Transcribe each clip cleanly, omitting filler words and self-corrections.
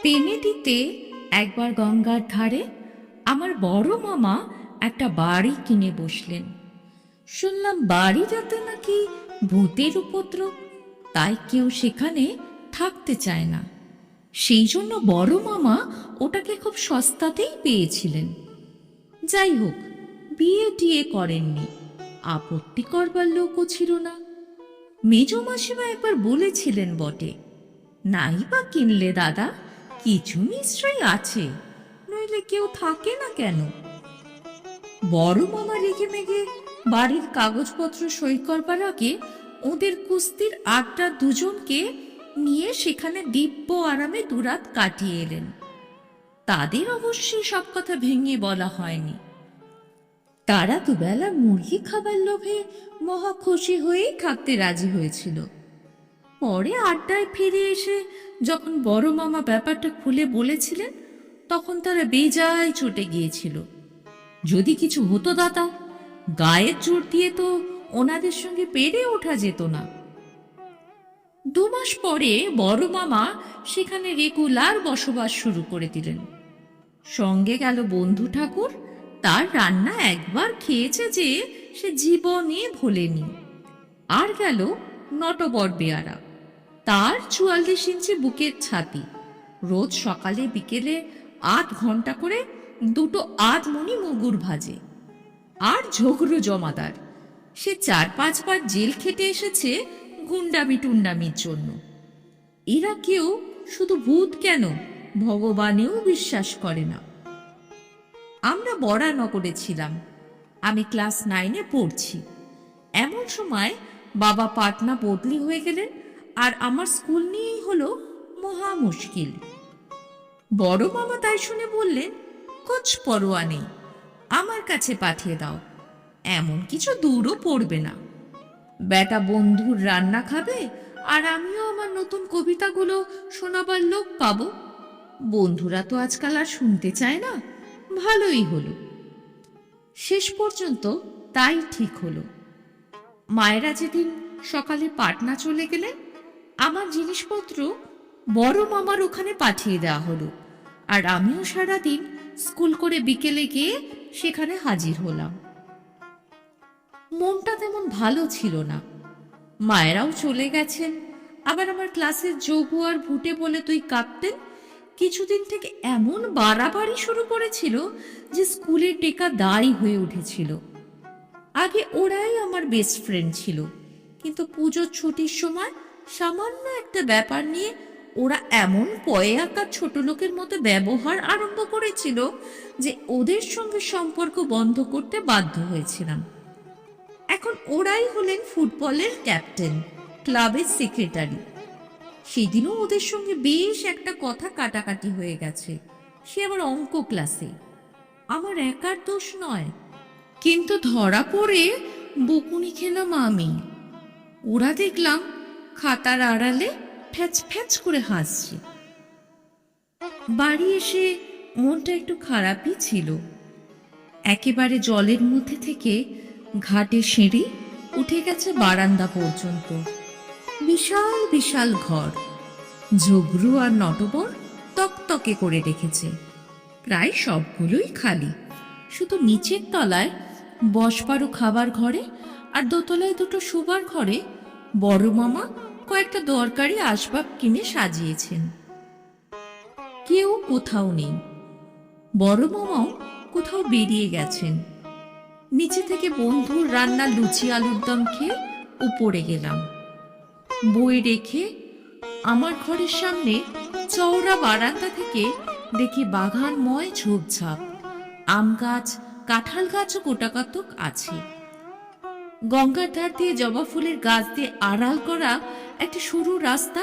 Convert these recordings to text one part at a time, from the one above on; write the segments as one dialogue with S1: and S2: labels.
S1: পেনেটিতে একবার গঙ্গার ধারে আমার বড় মামা একটা বাড়ি কিনে বসলেন। শুনলাম বাড়িটাতে নাকি ভূতের উপদ্রব, তাই কেউ সেখানে থাকতে চায় না। সেই জন্য বড় মামা ওটাকে খুব সস্তাতেই পেয়েছিলেন। যাই হোক, বিয়ে টিয়ে করেননি, আপত্তি করবার লোকও ছিল না। মেজ মাসিমা একবার বলেছিলেন বটে, নাই বা কিনলে দাদা, কিছু নিশ্চয়ই আছে, নইলে কেউ থাকে না কেন। বড় মামা রেগে মেগে বাড়ির কাগজপত্র সই করবার আগে ওদের কুস্তির আড্ডা দুজনকে নিয়ে সেখানে দিব্য আরামে দুরাত কাটিয়ে এলেন। তাদের অবশ্যই সব কথা ভেঙে বলা হয়নি। তারা দুবেলা মুরগি খাবার লোভে মহা খুশি হয়েই থাকতে রাজি হয়েছিল। পরে আড্ডায় ফিরে এসে যখন বড় মামা ব্যাপারটা খুলে বলেছিলেন, তখন তারা বেজায় চটে গিয়েছিল। যদি কিছু হতো দাদা, গায়ের জোর দিয়ে তো ওনাদের সঙ্গে পেরে ওঠা যেত না। 2 মাস পরে বড় মামা সেখানে রেগুলার বসবাস শুরু করে দিলেন। সঙ্গে গেল বন্ধু ঠাকুর, তার রান্না একবার খেয়েছে যে সে জীবনে ভোলেনি। আর গেল নটবর বেয়ারা, তার 44 ইঞ্চি বুকের ছাতি, রোজ সকালে বিকেলে 8 ঘন্টা করে 2 আধমনি মুগুর ভাজে। আর ঝগড়ু জমাদার, সে 4-5 বার জেল খেটে এসেছে গুন্ডামি টুন্ডামির জন্য। এরা কেউ শুধু ভূত কেন, ভগবানেও বিশ্বাস করে না। আমরা বরানগরে ছিলাম, আমি ক্লাস 9-এ পড়ছি। এমন সময় বাবা পাটনা বদলি হয়ে গেলেন, আর আমার স্কুল নিয়েই হলো মহা মুশকিল। বড় মামা তাই শুনে বললেন, কোচ পরোয়া নেই, আমার কাছে পাঠিয়ে দাও, এমন কিছু দূরও পড়বে না। বেটা বন্ধুর রান্না খাবে, আর আমিও আমার নতুন কবিতাগুলো শোনাবার লোক পাবো। বন্ধুরা তো আজকাল আর শুনতে চায় না। ভালোই হলো, শেষ পর্যন্ত তাই ঠিক হলো। মায়েরা যেদিন সকালে পাটনা চলে গেলেন, আমার জিনিসপত্র বড় মামার ওখানে পাঠিয়ে দেওয়া হলো, আর আমিও সারাদিন স্কুল করে বিকেলে গিয়ে সেখানে হাজির হলাম। মনটা তেমন ভালো ছিল না। মায়েরাও চলে গেছেন, আবার আমার ক্লাসের যোগু আর ভুটে বলে তুই কাঁদতেন। কিছুদিন থেকে এমন বাড়াবাড়ি শুরু করেছিল যে স্কুলের টেকা দায়ী হয়ে উঠেছিল। আগে ওরাই আমার বেস্ট ফ্রেন্ড ছিল, কিন্তু পুজোর ছুটির সময় সামান্য একটা ব্যাপার নিয়ে ওরা এমন পয়ে আঁকা ছোট লোকের মতো ব্যবহার আরম্ভ করেছিল যে ওদের সঙ্গে সম্পর্ক বন্ধ করতে বাধ্য হয়েছিলাম। এখন ওরাই হলেন ফুটবলের ক্যাপ্টেন, ক্লাবের সেক্রেটারি। সেদিনও ওদের সঙ্গে বেশ একটা কথা কাটাকাটি হয়ে গেছে, সে আবার অঙ্ক ক্লাসে। আমার একার দোষ নয়, কিন্তু ধরা পড়ে বকুনি খেলাম আমি। ওরা দেখলাম খাতার আড়ালে ফ্যাচ ফ্যাচ করে হাসছে। বাড়ি এসে মনটা একটু খারাপই ছিল। একেবারে জলের মধ্যে থেকে ঘাটে সিঁড়ি উঠে গেছে বারান্দা পর্যন্ত। বিশাল বিশাল ঘর, ঝগড়ু আর নটবর তকতকে করে রেখেছে। প্রায় সবগুলোই খালি, শুধু নিচের তলায় বসবার ও খাবার ঘরে আর দোতলায় 2টো শোবার ঘরে বড় মামা কয়েকটা দরকারি আসবাব কিনে সাজিয়েছেন। কেউ কোথাও নেই, বড় মামাও কোথাও বেরিয়ে গেছেন। নিচে থেকে বন্ধুর রান্না লুচি আলুর দম খেয়ে উপরে গেলাম। বই রেখে আমার ঘরের সামনে চওড়া বারান্দা থেকে দেখি বাগানময় ঝোপঝাপ, আম গাছ, কাঁঠাল গাছও গোটাকতক আছে। গঙ্গার ধার দিয়ে জবা ফুলের গাছ দিয়ে আড়াল করা একটা সরু রাস্তা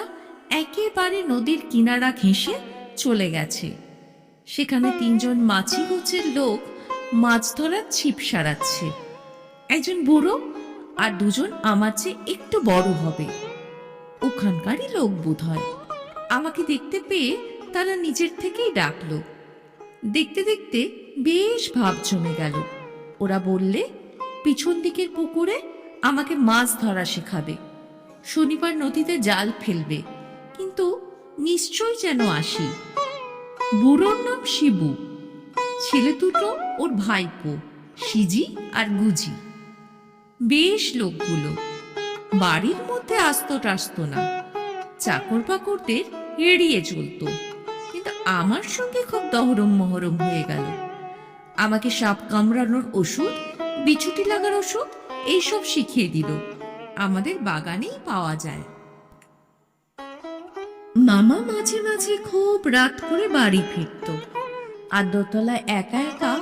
S1: একেবারে নদীর কিনারা ঘেঁষে চলে গেছে। সেখানে 3 জন মাছি গোছের লোক মাছ ধরার ছিপ সারাচ্ছে। একজন বুড়ো আর 2 জন আমার চেয়ে একটু বড় হবে, ওখানকারই লোক বোধ হয়। আমাকে দেখতে পেয়ে তারা নিজের থেকেই ডাকলো। দেখতে দেখতে বেশ ভাব জমে গেল। ওরা বললে পিছন দিকের পুকুরে আমাকে মাছ ধরা শেখাবে, শনিবার নদীতে জাল ফেলবে, কিন্তু নিশ্চয় যেন আসি। বুড়োর নাম শিবু, ছেলে দুটো ওর ভাইপো সিজি আর গুজি। বেশ লোকগুলো, বাড়ির মধ্যে আসতো টাসতো না, চাকর বাকরদের এড়িয়ে চলতো। কিন্তু আমার সঙ্গে খুব দহরম মহরম হয়ে গেল। আমাকে সাপ কামড়ানোর ওষুধ, বিছুটি লাগার ওষুধ এইসব শিখিয়ে দিল। আমাদের বাগানেই পাওয়া যায়। মামা মাঝে মাঝে খুব রাত করে বাড়ি ফিরত, আর দোতলায় একা একা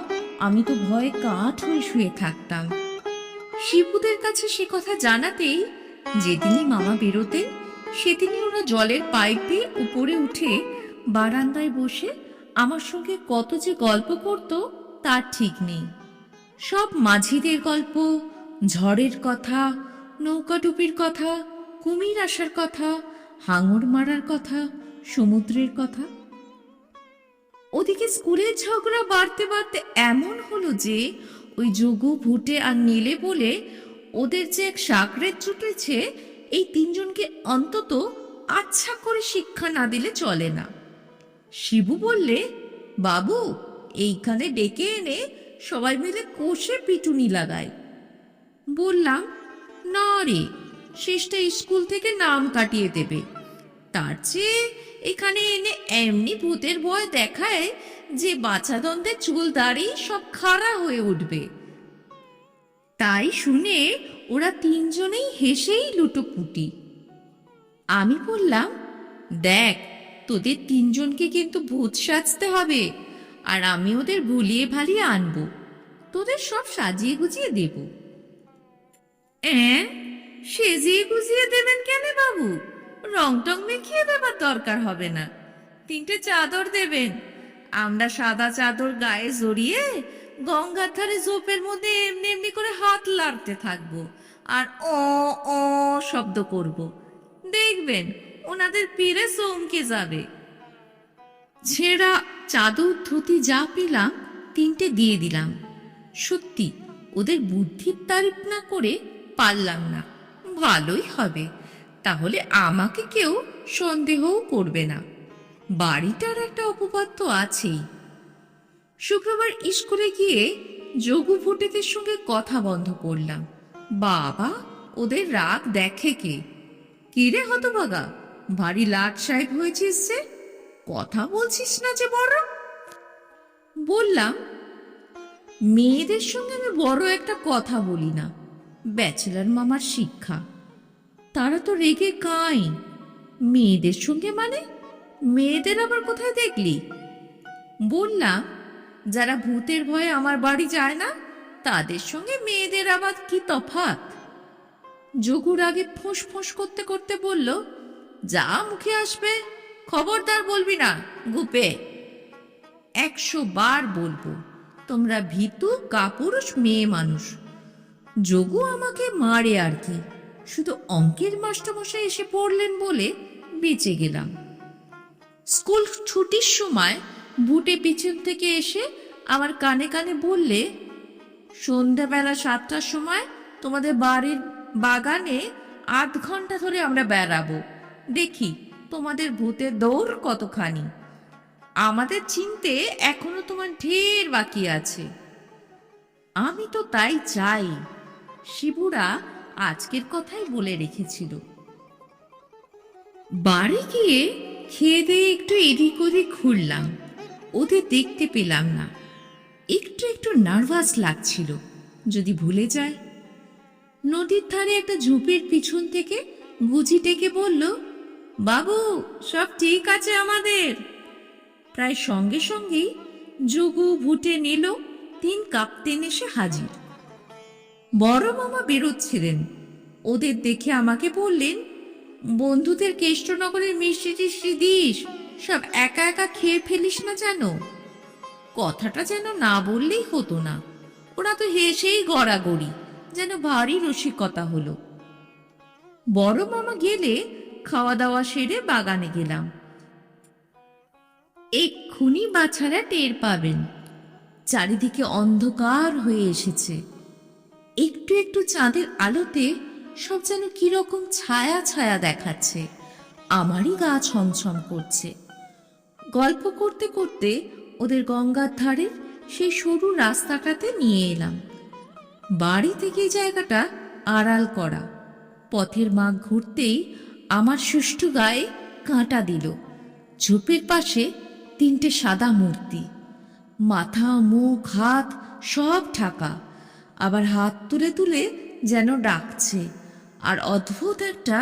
S1: আমি তো ভয়ে কাঠ হয়ে শুয়ে থাকতাম। শিবুদের কাছে সে কথা জানাতেই যেদিনই মামা বেরোতেন সেদিনই ওরা জলের পাইপে উপরে উঠে বারান্দায় বসে আমার সঙ্গে কত যে গল্প করত তার ঠিক নেই। সব মাঝিদের গল্প, ঝড়ের কথা, নৌকাডুবির কথা, কুমির আসার কথা, হাঙর মারার কথা, সমুদ্রের কথা। ওদিকে স্কুলের ঝগড়া বাড়তে বাড়তে এমন হলো যে ওই যোগু, ভুটে আর নীলে বলে ওদের যে এক সাকরেত জুটেছে, এই তিনজনকে অন্তত আচ্ছা করে শিক্ষা না দিলে চলে না। শিবু বললে, বাবু এইখানে ডেকে এনে সবাই মিলে কষে পিটুনি লাগায়। বললাম, না রে, শেষটা স্কুল থেকে নাম কাটিয়ে দেবে, তার চেয়ে এখানে এনে এমনি ভূতের ভয় দেখায় যে বাচ্চাদন্তের চুল দাড়ি সব খাড়া হয়ে উঠবে। তাই শুনে ওরা তিনজনেই হেসেই লুটোপুটি। আমি বললাম, দেখ, তোদের তিনজনকে কিন্তু ভূত সাজতে হবে, আর আমি ওদের ভুলিয়ে ভালিয়ে আনবো, তোদের সব সাজিয়ে গুজিয়ে দেব। সেজিয়ে গুজিয়ে দেবেন কেন বাবু? রং টং মেখিয়ে দেবার দরকার হবে না, 3টে চাদর দেবেন, আমরা সাদা চাদর গায়ে জড়িয়ে গঙ্গার ধারে ঝোপের মধ্যে এমনি এমনি করে হাত লাড়তে থাকবো আর অ অ শব্দ করব। দেখবেন ওনাদের পীরে চমকে যাবে। ছেঁড়া চাদর ধুতি যা পেলাম 3টে দিয়ে দিলাম। সত্যি ওদের বুদ্ধির তারিফ না করে পারলাম না। ভালোই হবে, তাহলে আমাকে কেউ সন্দেহও করবে না। বাড়িটার একটা অপবাদ্য আছেই। শুক্রবার স্কুলে গিয়ে যোগু ভুটেদের সঙ্গে কথা বন্ধ করলাম। বাবা, ওদের রাগ দেখে কে! কিরে হতভাগা, ভারী লাট সাহেব হয়েছিস যে, কথা বলছিস না যে বড়? বললাম, মেয়েদের সঙ্গে আমি বড় একটা কথা বলি না, ব্যাচেলর মামার শিক্ষা। তারা তো রেগে কাঁই। মেয়েদের সঙ্গে মানে? মেয়েদের আবার কোথায় দেখলি? বললাম, যারা ভূতের ভয়ে আমার বাড়ি যায় না তাদের সঙ্গে মেয়েদের আবার কি তফাৎ? যোগুর আগে ফোঁস ফোঁস করতে করতে বলল, যা মুখে আসবে খবরদার বলবি না গুপে। 100 বার বলবো, তোমরা ভীতু কাপুরুষ মেয়ে মানুষ। যোগু আমাকে মারে আর কি, শুধু অঙ্কের মাস্টারমশাই এসে পড়লেন বলে বেঁচে গেলাম। স্কুল ছুটির সময় বুটে পিছন থেকে এসে আমার কানে কানে বললে, সন্ধ্যাবেলা 7টার সময় তোমাদের বাড়ির বাগানে আধ ঘন্টা ধরে আমরা বেড়াবো, দেখি তোমাদের ভূতের দৌড় কতখানি। আমাদের চিনতে এখনো তোমার ঢের বাকি আছে। আমি তো তাই চাই। শিবুরা আজকের কথাই বলে রেখেছিল। বাড়ি গিয়ে খেয়ে দিয়ে একটু এদিক ওদিক ঘুরলাম, ওদের দেখতে পেলাম না। একটু একটু নার্ভাস লাগছিল, যদি ভুলে যায়। নদীর ধারে একটা ঝোপের পিছন থেকে গুজি ডেকে বলল, বাবু সব ঠিক আছে আমাদের। প্রায় সঙ্গে সঙ্গেই যোগু, ভুটে, নিল 3 কাপ্তেন এসে হাজির। বড় মামা বেরোচ্ছিলেন, ওদের দেখে আমাকে বললেন, বন্ধুদের কেষ্টনগরের মিষ্টি টিষ্টি দিস, সব একা একা খেয়ে ফেলিস না যেন। কথাটা যেন না বললেই হতো না, ওরা তো হেসেই গড়াগড়ি, যেন ভারী রসিকতা হলো। বড় মামা গেলে খাওয়া দাওয়া সেরে বাগানে গেলাম। এক্ষুনি বাছারা টের পাবেন, চারিদিকে অন্ধকার হয়ে এসেছে। একটু একটু চাঁদের আলোতে সব যেন কিরকম ছায়া ছায়া দেখাচ্ছে। আমারই গা ছমছম করছে। গল্প করতে করতে ওদের গঙ্গার ধারের সেই সরু রাস্তাটাতে নিয়ে এলাম। বাড়ি থেকে জায়গাটা আড়াল করা। পথের মাগ ঘুরতেই আমার সুষ্ঠু গায়ে কাঁটা দিল। ঝোপের পাশে 3টে সাদা মূর্তি, মাথা মুখ হাত সব ঢাকা, আবার হাত তুলে তুলে যেন ডাকছে, আর অদ্ভুত একটা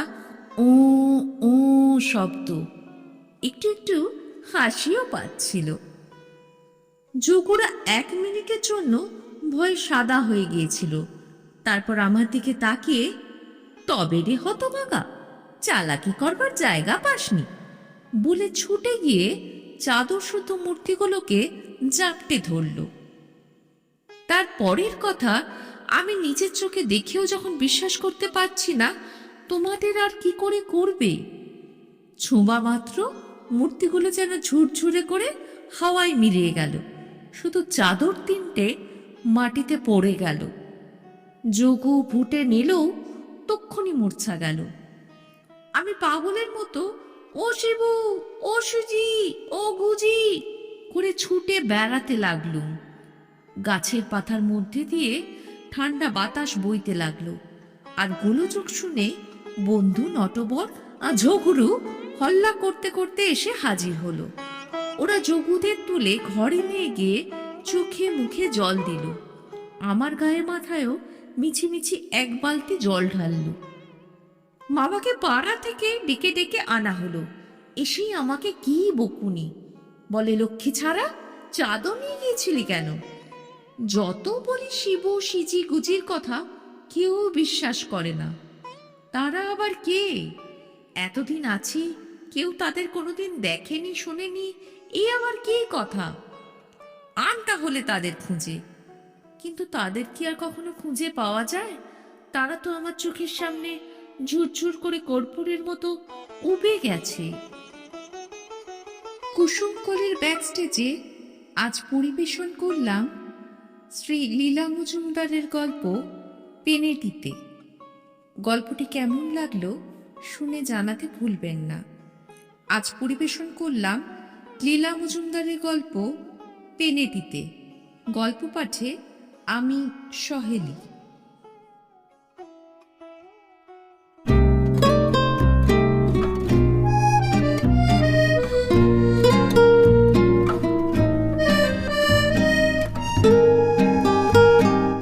S1: ও ও শব্দ। একটু একটু হাসিও পাচ্ছিল। যোগুরা 1 মিনিটের জন্য ভয়ে সাদা হয়ে গিয়েছিল। তারপর আমার দিকে তাকিয়ে, তবে রে হতভাগা, চালাকি করবার জায়গা পাসনি বলে ছুটে গিয়ে চাদর শুদ্ধ মূর্তিগুলোকে জাপটে ধরল। তার পরের কথা আমি নিজের চোখে দেখেও যখন বিশ্বাস করতে পারছি না, তোমাদের আর কি করে করবে। ছোঁবা মাত্র মূর্তিগুলো যেন ঝুরঝুরে করে হাওয়ায় মিলিয়ে গেল। শুধু চাদর 3টে মাটিতে পড়ে গেল। যোগু ভুটে নিলেও তক্ষুনি মূর্ছা গেল। আমি পাগলের মতো ও শিবু, ও সুজি, ও গুজি করে ছুটে বেড়াতে লাগলুম। গাছের পাতার মধ্যে দিয়ে ঠান্ডা বাতাস বইতে লাগলো, আর গোলযোগ শুনে বন্ধু নটবর আর ঝগুরু হল্লা করতে করতে এসে হাজির হলো। ওরা যোগুদের তুলে ঘরে নিয়ে গিয়ে চোখে মুখে জল দিল। আমার গায়ে মাথায়ও মিছিমিছি 1 বালতি জল ঢালল। মামাকে পাড়া থেকে ডেকে ডেকে আনা হলো। এসেই আমাকে কি বকুনি, বলে লক্ষ্মী ছাড়া চাঁদও নিয়ে গিয়েছিলি কেন? যত বলি শিবু সিজি গুজির কথা, কেউ বিশ্বাস করে না। তারা আবার কে? এতদিন আছি, কেউ তাদের কোনোদিন দেখেনি শোনেনি, এই আবার কি কথা? আনটা হলে তাদের খুঁজে, কিন্তু তাদের কি আর কখনো খুঁজে পাওয়া যায়? তারা তো আমার চোখের সামনে ঝুরঝুর করে কর্পূরের মতো উবে গেছে। কুসুমকলির ব্যাক স্টেজে আজ পরিবেশন করলাম শ্রী লীলা মজুমদারের গল্প পেনেটিতে। গল্পটি কেমন লাগলো শুনে জানাতে ভুলবেন না। আজ পরিবেশন করলাম লীলা মজুমদারের গল্প পেনেটিতে। গল্প পাঠে আমি সহেলি।